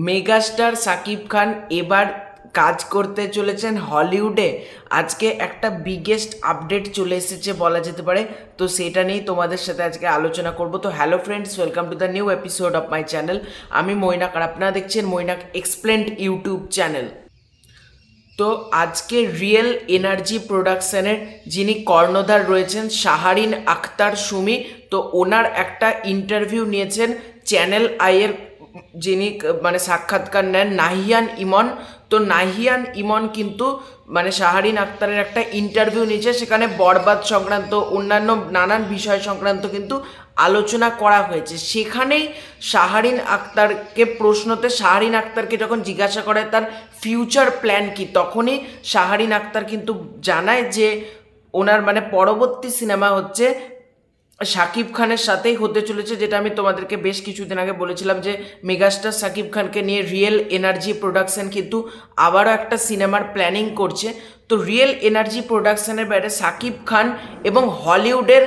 Megastar Shakib Khan এবার কাজ করতে চলেছেন হলিউডে। আজকে একটা বিগেস্ট আপডেট চলে এসেছে বলা যেতে পারে, তো সেটা নিয়েই তোমাদের সাথে আজকে আলোচনা করব। তো hello friends, welcome to the new episode of my channel. আমি মৈনাক আর আপনারা দেখছেন মৈনাক এক্সপ্লেন্ড ইউটিউব চ্যানেল। তো আজকে রিয়েল এনার্জি প্রোডাকশনের যিনি কর্ণধার রয়েছেন শাহরিন আখতার সুমি, তো ওনার একটা ইন্টারভিউ নিয়েছেন চ্যানেল আইয়ের যিনি সাক্ষাৎকার নেন নাহিয়ান ইমন। তো নাহিয়ান ইমন কিন্তু শাহরিন আখতারের একটা ইন্টারভিউ নিয়েছে, সেখানে বরবাদ সংক্রান্ত অন্যান্য নানান বিষয় সংক্রান্ত কিন্তু আলোচনা করা হয়েছে। সেখানেই শাহরিন আখতারকে যখন জিজ্ঞাসা করে তার ফিউচার প্ল্যান কি, তখনই শাহরিন আখতার কিন্তু জানায় যে ওনার পরবর্তী সিনেমা হচ্ছে শাকিব খানের সাথেই হতে চলেছে, যেটা আমি তোমাদেরকে বেশ কিছুদিন আগে বলেছিলাম যে মেগাস্টার শাকিব খানকে নিয়ে রিয়েল এনার্জি প্রোডাকশন কিন্তু আবারও একটা সিনেমার প্ল্যানিং করছে। তো রিয়েল এনার্জি প্রোডাকশনের বাইরে শাকিব খান এবং হলিউডের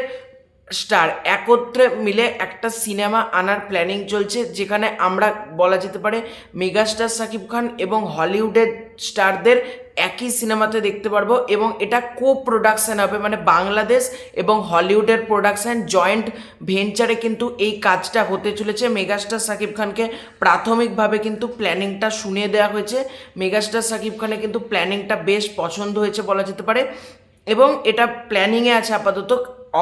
স্টার একত্রে মিলে একটা সিনেমা আনার প্ল্যানিং চলছে, যেখানে আমরা বলা যেতে পারে মেগাস্টার শাকিব খান এবং হলিউডের স্টারদের একই সিনেমাতে দেখতে পারবো, এবং এটা কো প্রোডাকশন হবে, বাংলাদেশ এবং হলিউডের প্রোডাকশন জয়েন্ট ভেঞ্চারে কিন্তু এই কাজটা হতে চলেছে। মেগাস্টার শাকিব খানকে প্রাথমিকভাবে কিন্তু প্ল্যানিংটা শুনিয়ে দেওয়া হয়েছে। মেগাস্টার শাকিব খানের কিন্তু প্ল্যানিংটা বেশ পছন্দ হয়েছে বলা যেতে পারে, এবং এটা প্ল্যানিংয়ে আছে আপাতত।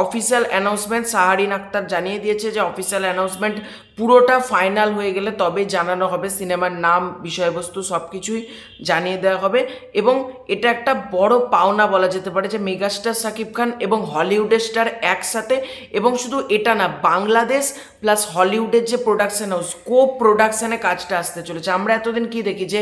অফিসিয়াল অ্যানাউন্সমেন্ট শাহরিন আখতার জানিয়ে দিয়েছে যে অফিসিয়াল অ্যানাউন্সমেন্ট পুরোটা ফাইনাল হয়ে গেলে তবে জানানো হবে, সিনেমার নাম, বিষয়বস্তু সব কিছুই জানিয়ে দেওয়া হবে। এবং এটা একটা বড় পাওনা বলা যেতে পারে যে মেগাস্টার শাকিব খান এবং হলিউডের স্টার একসাথে, এবং শুধু এটা না, বাংলাদেশ প্লাস হলিউডের যে প্রোডাকশন হাউস কো প্রোডাকশানে কাজটা আসতে চলেছে। আমরা এতদিন কি দেখি যে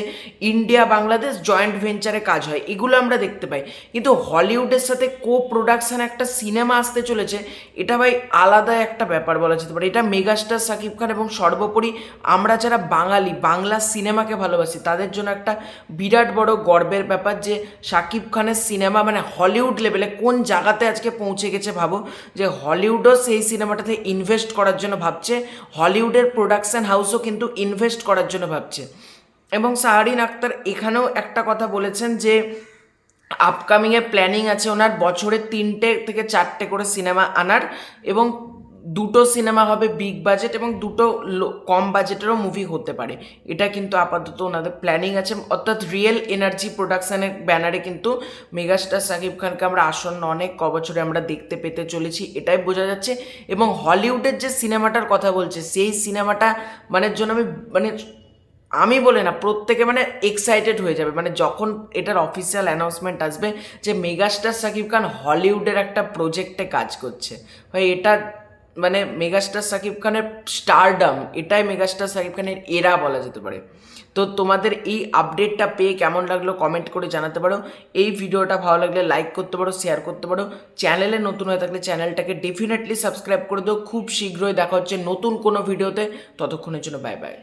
ইন্ডিয়া বাংলাদেশ জয়েন্ট ভেঞ্চারে কাজ হয়, এগুলো আমরা দেখতে পাই, কিন্তু হলিউডের সাথে কো প্রোডাকশানে একটা সিনেমা আসতে চলেছে, এটা ভাই আলাদা একটা ব্যাপার বলা যেতে পারে। এটা মেগাস্টার শাকিব খান এবং সর্বোপরি আমরা যারা বাঙালি, বাংলা সিনেমাকে ভালোবাসি, তাদের জন্য একটা বিরাট বড় গর্বের ব্যাপার যে শাকিব খানের সিনেমা হলিউড লেভেলে কোন জায়গাতে আজকে পৌঁছে গেছে। ভাবো যে হলিউডও সেই সিনেমাটাতে ইনভেস্ট করার জন্য ভাবছে, হলিউডের প্রোডাকশন হাউসও কিন্তু ইনভেস্ট করার জন্য ভাবছে। এবং শাহরিন আখতার এখানেও একটা কথা বলেছেন যে আপকামিংয়ে প্ল্যানিং আছে ওনার বছরে 3টে থেকে 4টে করে সিনেমা আনার, এবং 2টো সিনেমা হবে বিগ বাজেট এবং 2টো কম বাজেটেরও মুভি হতে পারে। এটা কিন্তু আপাতত ওনাদের প্ল্যানিং আছে, অর্থাৎ রিয়েল এনার্জি প্রোডাকশানের ব্যানারে কিন্তু মেগাস্টার শাকিব খানকে আমরা আসন্ন অনেক বছরে আমরা দেখতে পেতে চলেছি, এটাই বোঝা যাচ্ছে। এবং হলিউডের যে সিনেমাটার কথা বলছে, সেই সিনেমাটা জন্য আমি বলে না, প্রত্যেকে এক্সাইটেড হয়ে যাবে যখন এটার অফিসিয়াল অ্যানাউন্সমেন্ট আসবে যে মেগাস্টার শাকিব খান হলিউডের একটা প্রজেক্টে কাজ করছে। ভাই এটা মেগাস্টার শাকিব খানের স্টারডাম, এটাই মেগাস্টার শাকিব খানের এরা বলা যেতে পারে। তো তোমাদের এই আপডেটটা পেয়ে কেমন লাগলো কমেন্ট করে জানাতে পারো। এই ভিডিওটা ভালো লাগলে লাইক করতে পারো, শেয়ার করতে পারো। চ্যানেলে নতুন হয়ে থাকলে চ্যানেলটাকে ডেফিনেটলি সাবস্ক্রাইব করে দাও। খুব শীঘ্রই দেখা হচ্ছে নতুন কোনো ভিডিওতে, ততক্ষণের জন্য বাই বাই।